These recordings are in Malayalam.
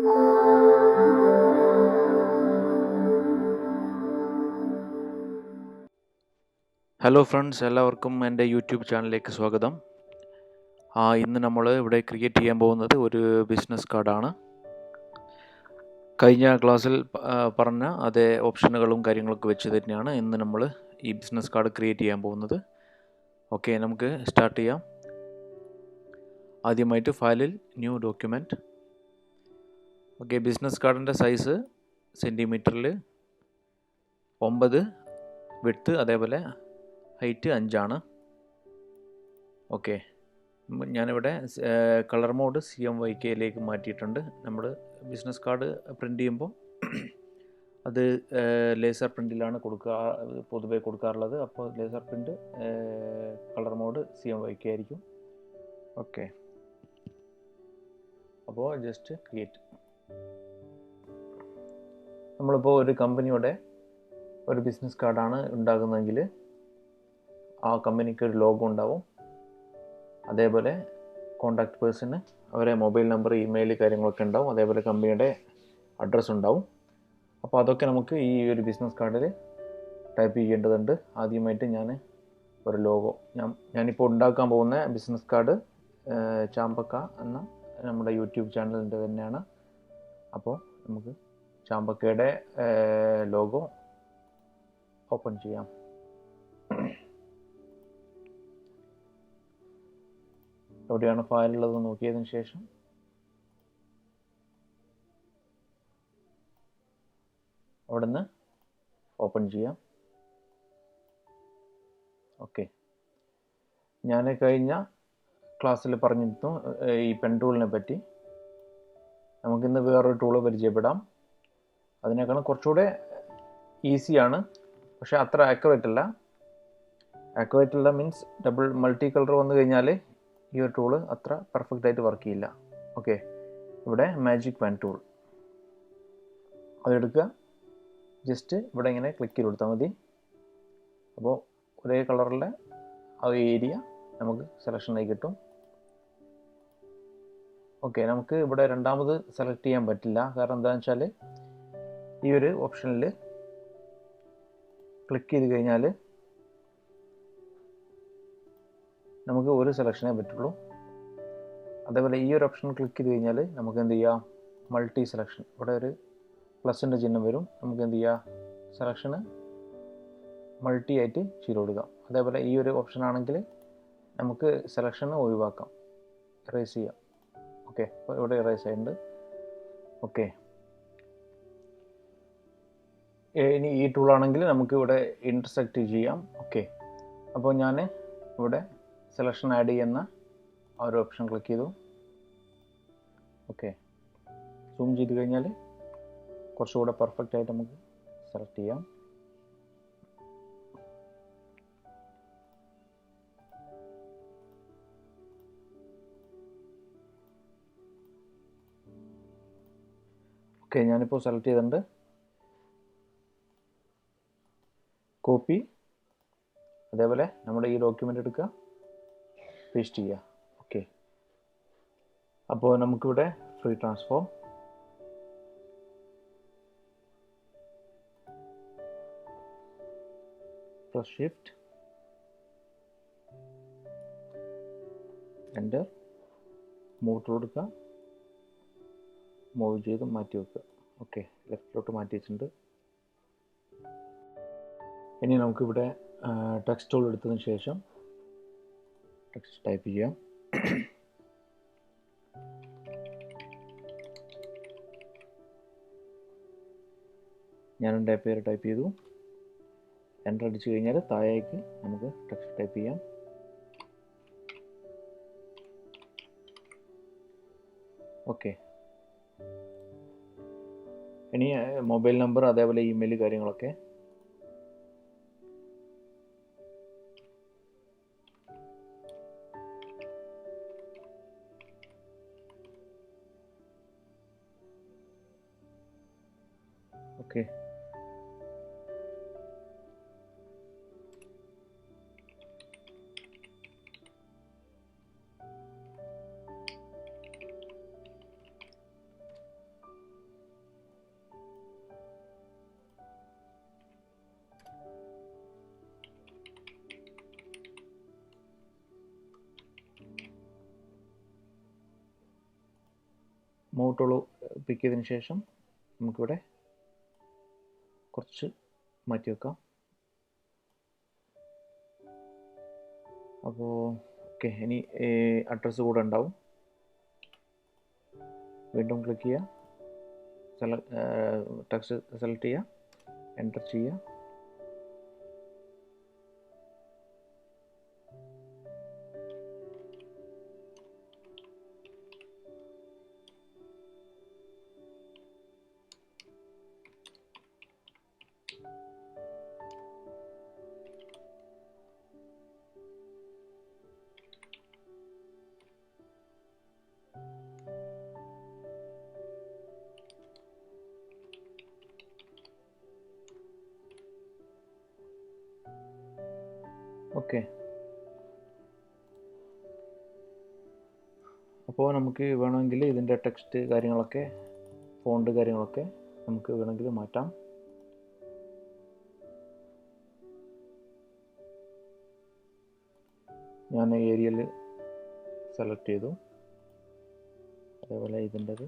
ഹലോ ഫ്രണ്ട്സ്, എല്ലാവർക്കും എൻ്റെ യൂട്യൂബ് ചാനലിലേക്ക് സ്വാഗതം. ഇന്ന് നമ്മൾ ഇവിടെ ക്രിയേറ്റ് ചെയ്യാൻ പോകുന്നത് ഒരു ബിസിനസ് കാർഡാണ്. കഴിഞ്ഞ ക്ലാസ്സിൽ പറഞ്ഞ അതേ ഓപ്ഷനുകളും കാര്യങ്ങളൊക്കെ വെച്ച് തന്നെയാണ് ഇന്ന് നമ്മൾ ഈ ബിസിനസ് കാർഡ് ക്രിയേറ്റ് ചെയ്യാൻ പോകുന്നത്. ഓക്കെ, നമുക്ക് സ്റ്റാർട്ട് ചെയ്യാം. ആദ്യമായിട്ട് ഫയലിൽ ന്യൂ ഡോക്യുമെൻറ്റ്. ഓക്കെ, ബിസിനസ് കാർഡിൻ്റെ സൈസ് സെൻറ്റിമീറ്ററിൽ 9, വിഡ്ത്ത് അതേപോലെ ഹൈറ്റ് 5 ആണ്. ഓക്കെ, ഞാനിവിടെ കളർ മോഡ് CMYKയിലേക്ക് മാറ്റിയിട്ടുണ്ട്. നമ്മൾ ബിസിനസ് കാർഡ് പ്രിൻ്റ് ചെയ്യുമ്പോൾ അത് ലേസർ പ്രിൻറ്റിലാണ് പൊതുവെ കൊടുക്കാറുള്ളത്. അപ്പോൾ laser print colour mode CMYK ആയിരിക്കും. ഓക്കെ, അപ്പോൾ ജസ്റ്റ് ക്രിയേറ്റ്. നമ്മളിപ്പോൾ ഒരു കമ്പനിയുടെ ഒരു ബിസിനസ് കാർഡാണ് ഉണ്ടാകുന്നതെങ്കിൽ ആ കമ്പനിക്ക് ഒരു ലോഗോ ഉണ്ടാവും. അതേപോലെ കോൺടാക്റ്റ് പേഴ്സണ് അവരെ മൊബൈൽ നമ്പർ, ഇമെയിൽ കാര്യങ്ങളൊക്കെ ഉണ്ടാവും. അതേപോലെ കമ്പനിയുടെ അഡ്രസ്സ് ഉണ്ടാവും. അപ്പോൾ അതൊക്കെ നമുക്ക് ഈ ഒരു ബിസിനസ് കാർഡിൽ ടൈപ്പ് ചെയ്യേണ്ടതുണ്ട്. ആദ്യമായിട്ട് ഞാൻ ഒരു ലോഗോ, ഞാനിപ്പോൾ ഉണ്ടാക്കാൻ പോകുന്ന ബിസിനസ് കാർഡ് ചാമ്പക്ക എന്ന നമ്മുടെ യൂട്യൂബ് ചാനലിൻ്റെ തന്നെയാണ്. അപ്പോൾ നമുക്ക് ചാമ്പക്കയുടെ ലോഗോ ഓപ്പൺ ചെയ്യാം. എവിടെയാണ് ഫയലുള്ളത് നോക്കിയതിന് ശേഷം അവിടെ നിന്ന് ഓപ്പൺ ചെയ്യാം. ഓക്കെ, ഞാൻ കഴിഞ്ഞ ക്ലാസ്സിൽ പറഞ്ഞിരുന്നു ഈ പെൻ ടൂളിനെ പറ്റി. നമുക്കിന്ന് വേറൊരു ടൂള് പരിചയപ്പെടാം. അതിനേക്കാളും കുറച്ചുകൂടെ ഈസിയാണ്, പക്ഷേ അത്ര ആക്യുറേറ്റ് അല്ല. ആക്യുറേറ്റ് അല്ല മീൻസ് മൾട്ടി കളർ വന്നു കഴിഞ്ഞാൽ ഈ ഒരു ടൂള് അത്ര പെർഫെക്റ്റ് ആയിട്ട് വർക്ക് ചെയ്യില്ല. ഓക്കെ, ഇവിടെ മാജിക് പെൻ ടൂൾ അതെടുക്കുക. ജസ്റ്റ് ഇവിടെ ഇങ്ങനെ ക്ലിക്ക് ചെയ്ത് കൊടുത്താൽ മതി. അപ്പോൾ ഒരേ കളറിലെ ആ ഏരിയ നമുക്ക് സെലക്ഷനായി കിട്ടും. ഓക്കെ, നമുക്ക് ഇവിടെ രണ്ടാമത് സെലക്ട് ചെയ്യാൻ പറ്റില്ല. കാരണം എന്താണെന്ന് വെച്ചാൽ ഈ ഒരു ഓപ്ഷനിൽ ക്ലിക്ക് ചെയ്ത് കഴിഞ്ഞാൽ നമുക്ക് ഒരു സെലക്ഷനേ പറ്റുള്ളൂ. അതേപോലെ ഈ ഒരു ഓപ്ഷൻ ക്ലിക്ക് ചെയ്ത് കഴിഞ്ഞാൽ നമുക്ക് എന്ത് ചെയ്യാം, മൾട്ടി സെലക്ഷൻ. ഇവിടെ ഒരു പ്ലസിൻ്റെ ചിഹ്നം വരും. നമുക്ക് എന്ത് ചെയ്യാം, സെലക്ഷന് മൾട്ടി ആയിട്ട് ചെയ്ത് കൊടുക്കാം. അതേപോലെ ഈ ഒരു ഓപ്ഷൻ ആണെങ്കിൽ നമുക്ക് സെലക്ഷന് ഒഴിവാക്കാം, ഇറേസ് ചെയ്യാം. ഓക്കെ, അപ്പോൾ ഇവിടെ ഇറേസ് ആയിട്ടുണ്ട്. ഓക്കെ, ഇനി ഈ ടൂളാണെങ്കിൽ നമുക്ക് ഇവിടെ ഇൻ്റർസെക്റ്റ് ചെയ്യാം. ഓക്കെ, അപ്പോൾ ഞാൻ ഇവിടെ സെലക്ഷൻ ആഡ് ചെയ്യുന്ന ആ ഒരു ഓപ്ഷൻ ക്ലിക്ക് ചെയ്തു. ഓക്കെ, സൂം ചെയ്ത് കഴിഞ്ഞാൽ കുറച്ചുകൂടെ പെർഫെക്റ്റ് ആയിട്ട് നമുക്ക് സെലക്ട് ചെയ്യാം. ഓക്കെ, ഞാനിപ്പോൾ സെലക്ട് ചെയ്തിട്ടുണ്ട്. കോപ്പി, അതേപോലെ നമ്മുടെ ഈ ഡോക്യുമെൻ്റ് എടുക്കുക, പേസ്റ്റ് ചെയ്യുക. ഓക്കെ, അപ്പോൾ നമുക്കിവിടെ free transform, plus shift enter, move കൊടുക്കുക, മൂവ് ചെയ്ത് മാറ്റി വെക്കുക. ഓക്കെ, ലെഫ്റ്റിലോട്ട് മാറ്റി വെച്ചിട്ടുണ്ട്. ഇനി നമുക്കിവിടെ ടെക്സ്റ്റ് ടൂൾ എടുത്തതിന് ശേഷം ടെക്സ്റ്റ് ടൈപ്പ് ചെയ്യാം. ഞാൻ എൻ്റെ പേര് ടൈപ്പ് ചെയ്തു. എൻ്റർ അടിച്ചു കഴിഞ്ഞാൽ താഴേക്ക് നമുക്ക് ടെക്സ്റ്റ് ടൈപ്പ് ചെയ്യാം. ഓക്കെ, ഇനി മൊബൈൽ നമ്പർ അതേപോലെ ഇമെയിൽ കാര്യങ്ങളൊക്കെ. ഓക്കെ, മൂവ് ടൂൾ പിക്ക് ചെയ്തതിന് ശേഷം നമുക്കിവിടെ കുറച്ച് മാറ്റി വെക്കാം. അപ്പോൾ ഓക്കെ, ഇനി അഡ്രസ്സ് കൂടെ ഉണ്ടാവും. വീണ്ടും ക്ലിക്ക് ചെയ്യുക, ടെക്സ്റ്റ് സെലക്ട് ചെയ്യുക, എൻ്റർ ചെയ്യുക. ഓക്കെ, അപ്പോൾ നമുക്ക് വേണമെങ്കിൽ ഇതിൻ്റെ ടെക്സ്റ്റ് കാര്യങ്ങളൊക്കെ, ഫോണ്ട് കാര്യങ്ങളൊക്കെ നമുക്ക് വേണമെങ്കിൽ മാറ്റാം. ഞാൻ ഏരിയൽ സെലക്ട് ചെയ്തു. അതേപോലെ ഇതിൻ്റെത്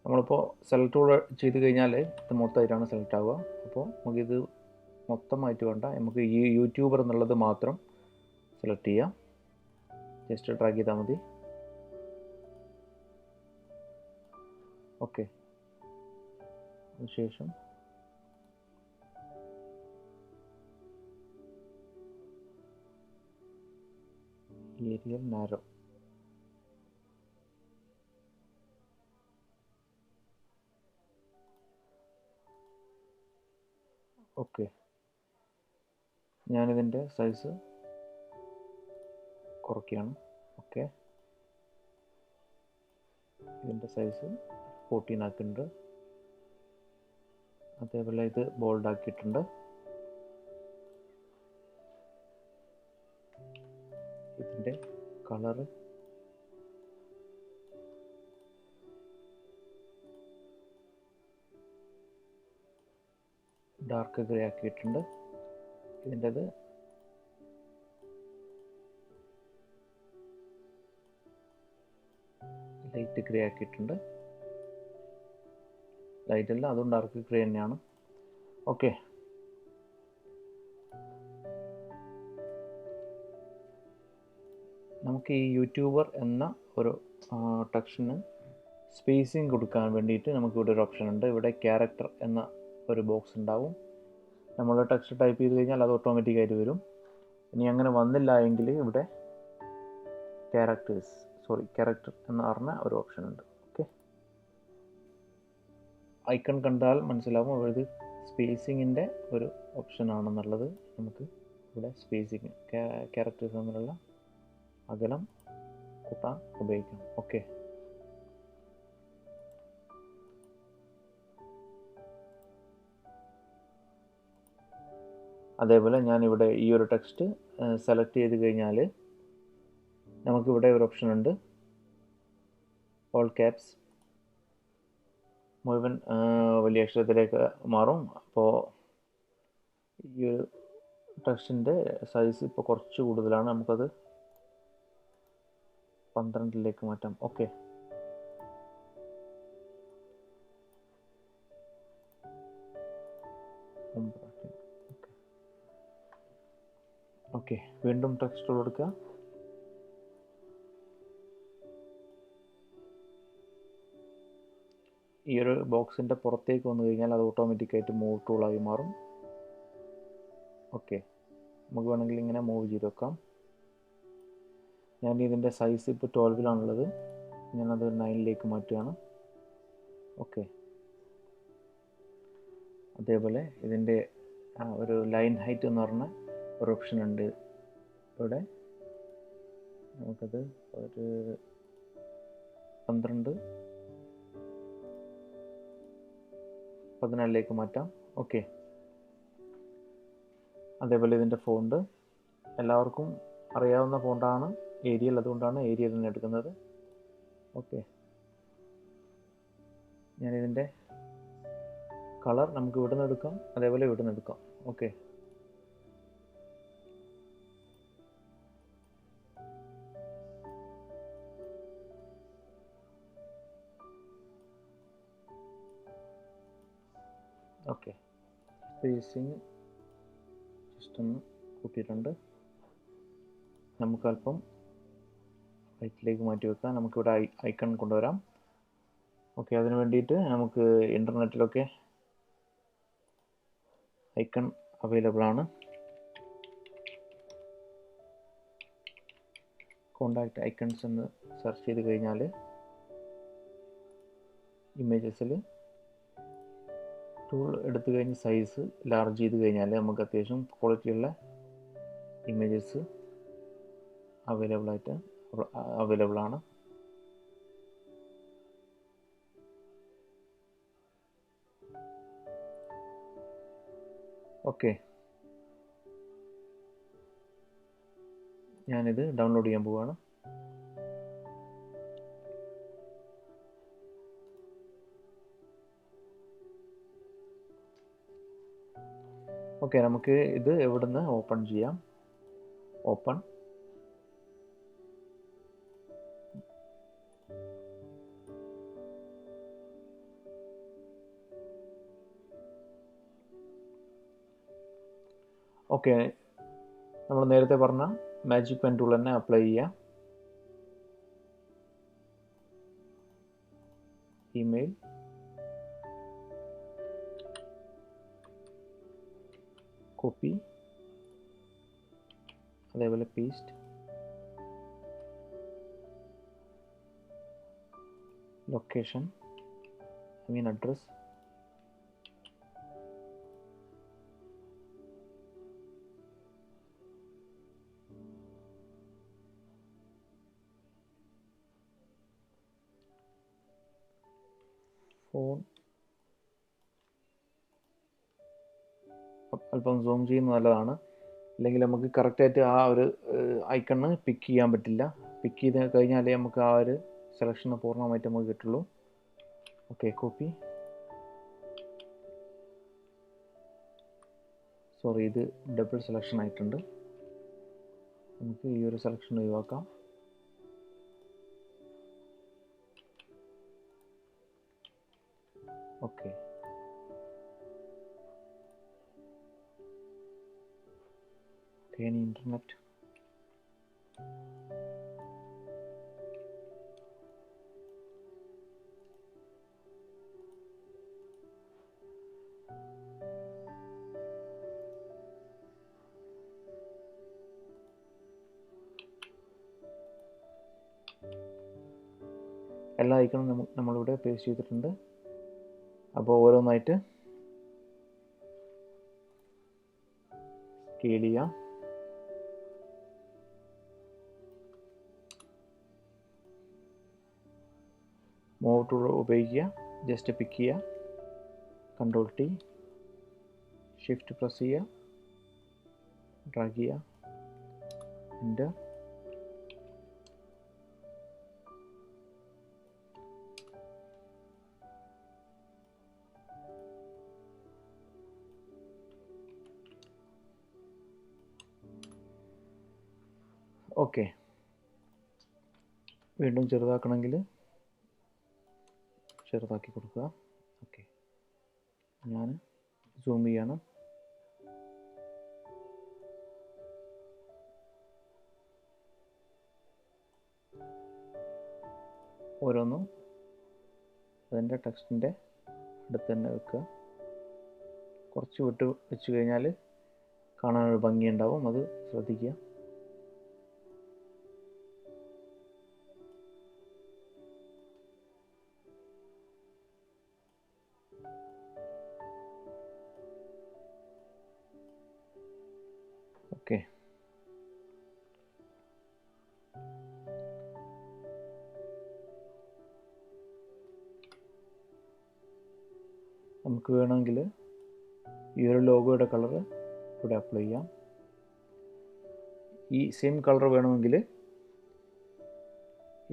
നമ്മളിപ്പോൾ സെലക്ട് ചെയ്ത് കഴിഞ്ഞാൽ ഇത് മൊത്തമായിട്ടാണ് സെലക്ട് ആവുക. അപ്പോൾ നമുക്കിത് മൊത്തമായിട്ട് വേണ്ട, നമുക്ക് ഈ യൂട്യൂബർ എന്നുള്ളത് മാത്രം സെലക്ട് ചെയ്യാം. ജസ്റ്റ് ഡ്രാഗ് ചെയ്താൽ മതി. ഓക്കെ, അതിനുശേഷം ഏരിയൽ നാരോ. ഓക്കെ, ഞാനിതിൻ്റെ സൈസ് കുറയ്ക്കുകയാണ്. ഓക്കെ, ഇതിൻ്റെ സൈസ് 14 ആക്കിയിട്ടുണ്ട്. അതേപോലെ ഇത് ബോൾഡ് ആക്കിയിട്ടുണ്ട്. ഇതിൻ്റെ കളറ് ഡാർക്ക് ഗ്രേ ആക്കിയിട്ടുണ്ട്. ഇതിൻ്റെത് ലൈറ്റ് ഗ്രേ ആക്കിയിട്ടുണ്ട്. ലൈറ്റ് അല്ല, അതും ഡാർക്ക് ഗ്രേ തന്നെയാണ്. ഓക്കെ, നമുക്ക് ഈ യൂട്യൂബർ എന്ന ഒരു ടെക്സ്റ്റിന് സ്പേസിങ് കൊടുക്കാൻ വേണ്ടിയിട്ട് നമുക്കിവിടെ ഒരു ഓപ്ഷൻ ഉണ്ട്. ഇവിടെ ക്യാരക്ടർ എന്ന ഒരു ബോക്സ് ഉണ്ടാവും. നമ്മൾ ടെക്സ്റ്റ് ടൈപ്പ് ചെയ്ത് കഴിഞ്ഞാൽ അത് ഓട്ടോമാറ്റിക്കായിട്ട് വരും. ഇനി അങ്ങനെ വന്നില്ല എങ്കിൽ ഇവിടെ ക്യാരക്ടർ എന്ന് പറഞ്ഞ ഒരു ഓപ്ഷൻ ഉണ്ട്. ഓക്കെ, ഐക്കൺ കണ്ടാൽ മനസ്സിലാവും ഇത് സ്പേസിങ്ങിൻ്റെ ഒരു ഓപ്ഷൻ ആണെന്നുള്ളത്. നമുക്ക് ഇവിടെ സ്പേസിങ് ക്യാരക്ടേഴ്സ് തമ്മിലുള്ള അകലം കൂട്ടാൻ ഉപയോഗിക്കാം. ഓക്കെ, അതേപോലെ ഞാനിവിടെ ഈ ഒരു ടെക്സ്റ്റ് സെലക്ട് ചെയ്ത് കഴിഞ്ഞാൽ നമുക്കിവിടെ ഒരു ഓപ്ഷൻ ഉണ്ട്, ഓൾ ക്യാപ്സ്, മുഴുവൻ വലിയ അക്ഷരത്തിലേക്ക് മാറും. അപ്പോൾ ഈ ഒരു ടെക്സ്റ്റിൻ്റെ സൈസ് ഇപ്പോൾ കുറച്ച് കൂടുതലാണ്, നമുക്കത് 12 മാറ്റാം. ഓക്കെ, ഓക്കെ, വീണ്ടും ടെക്സ്റ്റ് കൊടുക്കുക. ഈ ഒരു ബോക്സിൻ്റെ പുറത്തേക്ക് വന്നു കഴിഞ്ഞാൽ അത് ഓട്ടോമാറ്റിക്കായിട്ട് മൂവ് ടൂളായി മാറും. ഓക്കെ, നമുക്ക് വേണമെങ്കിൽ ഇങ്ങനെ മൂവ് ചെയ്ത് വെക്കാം. ഞാൻ ഇതിൻ്റെ സൈസ് ഇപ്പോൾ 12 ഞാനത് 9 മാറ്റുകയാണ്. ഓക്കെ, അതേപോലെ ഇതിൻ്റെ ഒരു ലൈൻ ഹൈറ്റ് എന്ന് പറഞ്ഞ ഒരു ഓപ്ഷൻ ഉണ്ട് ഇവിടെ. നമുക്കത് ഒരു 14 മാറ്റാം. ഓക്കെ, അതേപോലെ ഇതിൻ്റെ ഫോണ്ട് എല്ലാവർക്കും അറിയാവുന്ന ഫോണ്ടാണ് ഏരിയൽ, അതുകൊണ്ടാണ് ഏരിയൽ തന്നെ എടുക്കുന്നത്. ഓക്കെ, ഞാനിതിൻ്റെ കളർ നമുക്ക് ഇവിടെ നിന്ന് എടുക്കാം, അതേപോലെ ഇവിടെ നിന്ന് എടുക്കാം. ഓക്കെ, ഓക്കെ, സ്പേസിങ് ജസ്റ്റ് ഒന്ന് കൂട്ടിയിട്ടുണ്ട്. നമുക്കല്പം റൈറ്റിലേക്ക് മാറ്റി വെക്കാം. നമുക്കിവിടെ ഐക്കൺ കൊണ്ടുവരാം. ഓക്കെ, അതിന് വേണ്ടിയിട്ട് നമുക്ക് ഇൻ്റർനെറ്റിലൊക്കെ ഐക്കൺ അവൈലബിൾ ആണ്. കോണ്ടാക്ട് ഐക്കൺസ് എന്ന് സെർച്ച് ചെയ്ത് കഴിഞ്ഞാൽ ഇമേജസിൽ ടൂൾ എടുത്തു കഴിഞ്ഞ് സൈസ് ലാർജ് ചെയ്ത് കഴിഞ്ഞാൽ നമുക്ക് അത്യാവശ്യം ക്വാളിറ്റിയുള്ള ഇമേജസ് അവൈലബിൾ ആണ്. ഓക്കെ, ഞാനിത് ഡൗൺലോഡ് ചെയ്യാൻ പോവുകയാണ്. ഓക്കെ, നമുക്ക് ഇത് എവിടുന്ന് ഓപ്പൺ ചെയ്യാം. ഓപ്പൺ. ഓക്കെ, നമ്മൾ നേരത്തെ പറഞ്ഞ മാജിക് പെൻ ടൂൾ തന്നെ അപ്ലൈ ചെയ്യാം. ഇമെയിൽ, കോപ്പി, അതേപോലെ പേസ്റ്റ്, ലൊക്കേഷൻ അഡ്രസ്, ഫോൺ. അല്പം സൂം ചെയ്യുന്നത് നല്ലതാണ്, അല്ലെങ്കിൽ നമുക്ക് കറക്റ്റായിട്ട് ആ ഒരു ഐക്കണ് പിക്ക് ചെയ്യാൻ പറ്റില്ല. പിക്ക് ചെയ്ത് കഴിഞ്ഞാലേ നമുക്ക് ആ ഒരു സെലക്ഷൻ പൂർണ്ണമായിട്ട് നമുക്ക് കിട്ടുള്ളൂ. Okay, copy. സോറി, ഇത് ഡബിൾ സെലക്ഷൻ ആയിട്ടുണ്ട്. നമുക്ക് ഈ ഒരു സെലക്ഷൻ ഒഴിവാക്കാം. ഓക്കെ, ഇനി ഇൻ്റർനെറ്റ്. എല്ലാ ഐക്കണും നമ്മളിവിടെ പേസ്റ്റ് ചെയ്തിട്ടുണ്ട്. അപ്പോൾ ഓരോന്നായിട്ട് സ്കെയിൽ ചെയ്യാം. മൂവ് ടൂൾ ഉപയോഗിക്കുക. ജസ്റ്റ് പിക്ക് ചെയ്യുക, കൺട്രോൾ ടി, ഷിഫ്റ്റ് പ്രസ് ചെയ്യുക, ഡ്രാഗ് ചെയ്യുക, എൻ്റർ. ഓക്കെ, വീണ്ടും ചെറുതാക്കണമെങ്കിൽ ചെറുതാക്കി കൊടുക്കുക. ഓക്കെ, ഞാൻ സൂം ചെയ്യാണ്. ഓരോന്നും അതിൻ്റെ ടെക്സ്റ്റിൻ്റെ അടുത്ത് തന്നെ വെക്കുക. കുറച്ച് വിട്ട് വെച്ച് കഴിഞ്ഞാൽ കാണാനൊരു ഭംഗിയുണ്ടാവും, അത് ശ്രദ്ധിക്കുക. ഓക്കെ, നമുക്ക് വേണമെങ്കിൽ ഈ ഒരു ലോഗോയുടെ കളർ ഇവിടെ അപ്ലൈ ചെയ്യാം. ഈ സെയിം കളർ വേണമെങ്കിൽ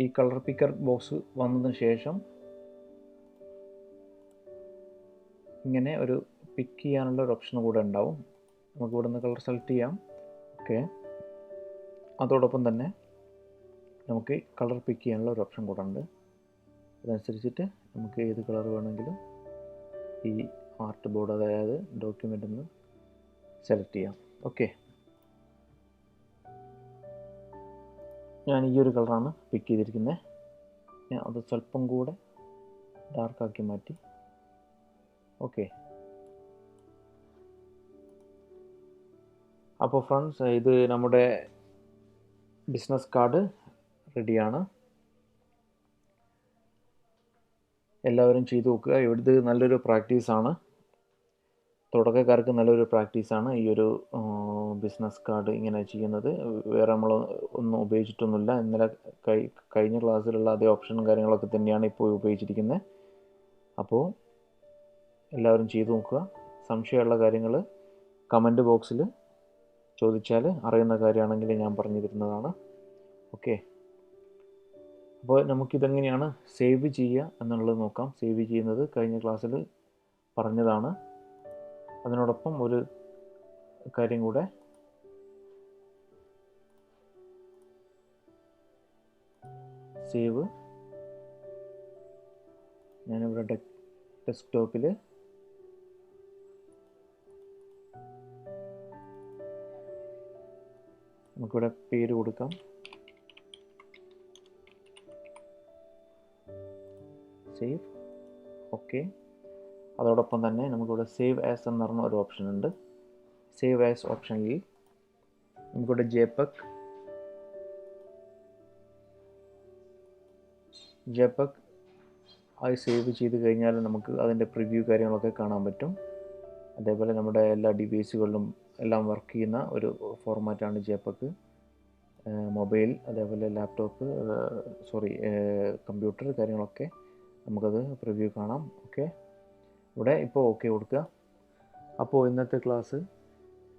ഈ കളർ പിക്കർ ബോക്സ് വന്നതിന് ശേഷം ഇങ്ങനെ ഒരു പിക്ക് ചെയ്യാനുള്ള ഒരു ഓപ്ഷൻ കൂടെ ഉണ്ടാവും. നമുക്ക് ഇവിടെ നിന്ന് കളർ സെലക്ട് ചെയ്യാം. ഓക്കെ, അതോടൊപ്പം തന്നെ നമുക്ക് കളർ പിക്ക് ചെയ്യാനുള്ള ഒരു ഓപ്ഷൻ കൂടെ ഉണ്ട്. അതനുസരിച്ചിട്ട് നമുക്ക് ഏത് കളർ വേണമെങ്കിലും ഈ ആർട്ട് ബോർഡ്, അതായത് ഡോക്യുമെൻ്റ് എന്ന് സെലക്ട് ചെയ്യാം. ഓക്കെ, ഞാൻ ഈ ഒരു കളറാണ് പിക്ക് ചെയ്തിരിക്കുന്നത്. ഞാൻ അത് സ്വല്പം കൂടെ ഡാർക്കാക്കി മാറ്റി. ഓക്കെ, അപ്പോൾ ഫ്രണ്ട്സ്, ഇത് നമ്മുടെ ബിസിനസ് കാർഡ് റെഡിയാണ്. എല്ലാവരും ചെയ്തു നോക്കുക. ഇത് നല്ലൊരു പ്രാക്ടീസാണ്, തുടക്കക്കാർക്ക് നല്ലൊരു പ്രാക്ടീസാണ് ഈ ഒരു ബിസിനസ് കാർഡ് ഇങ്ങനെ ചെയ്യുന്നത്. വേറെ നമ്മൾ ഒന്നും ഉപയോഗിച്ചിട്ടൊന്നുമില്ല. ഇന്നലെ കഴിഞ്ഞ ക്ലാസ്സിലുള്ള അതേ ഓപ്ഷനും കാര്യങ്ങളൊക്കെ തന്നെയാണ് ഇപ്പോൾ ഉപയോഗിച്ചിരിക്കുന്നത്. അപ്പോൾ എല്ലാവരും ചെയ്തു നോക്കുക. സംശയമുള്ള കാര്യങ്ങൾ കമൻറ്റ് ബോക്സിൽ ചോദിച്ചാൽ അറിയുന്ന കാര്യമാണെങ്കിൽ ഞാൻ പറഞ്ഞു തരുന്നതാണ്. ഓക്കെ, അപ്പോൾ നമുക്കിതെങ്ങനെയാണ് സേവ് ചെയ്യുക എന്നുള്ളത് നോക്കാം. സേവ് ചെയ്യുന്നത് കഴിഞ്ഞ ക്ലാസ്സിൽ പറഞ്ഞതാണ്. അതിനോടൊപ്പം ഒരു കാര്യം കൂടെ, സേവ്, ഞാനിവിടെ ഡെസ്ക്ടോപ്പിൽ നമുക്കിവിടെ പേര് കൊടുക്കാം. സേവ്. ഓക്കെ, അതോടൊപ്പം തന്നെ നമുക്കിവിടെ സേവ് ആസ് എന്ന് പറഞ്ഞ ഒരു ഓപ്ഷൻ ഉണ്ട്. സേവ് ആസ് ഓപ്ഷനിൽ നമുക്കിവിടെ ജെപെഗ് ആയി സേവ് ചെയ്ത് കഴിഞ്ഞാൽ നമുക്ക് അതിൻ്റെ പ്രിവ്യൂ കാര്യങ്ങളൊക്കെ കാണാൻ പറ്റും. അതേപോലെ നമ്മുടെ എല്ലാ ഡിവൈസുകളിലും എല്ലാം വർക്ക് ചെയ്യുന്ന ഒരു ഫോർമാറ്റാണ് ജെപെഗ്. മൊബൈൽ, അതേപോലെ ലാപ്ടോപ്പ്, കമ്പ്യൂട്ടർ കാര്യങ്ങളൊക്കെ നമുക്കത് പ്രിവ്യൂ കാണാം. ഓക്കെ, ഇവിടെ ഇപ്പോൾ ഓക്കെ കൊടുക്കുക. അപ്പോൾ ഇന്നത്തെ ക്ലാസ്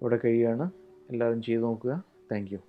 ഇവിടെ കഴിയുകയാണ്. എല്ലാവരും ചെയ്ത് നോക്കുക. Thank you.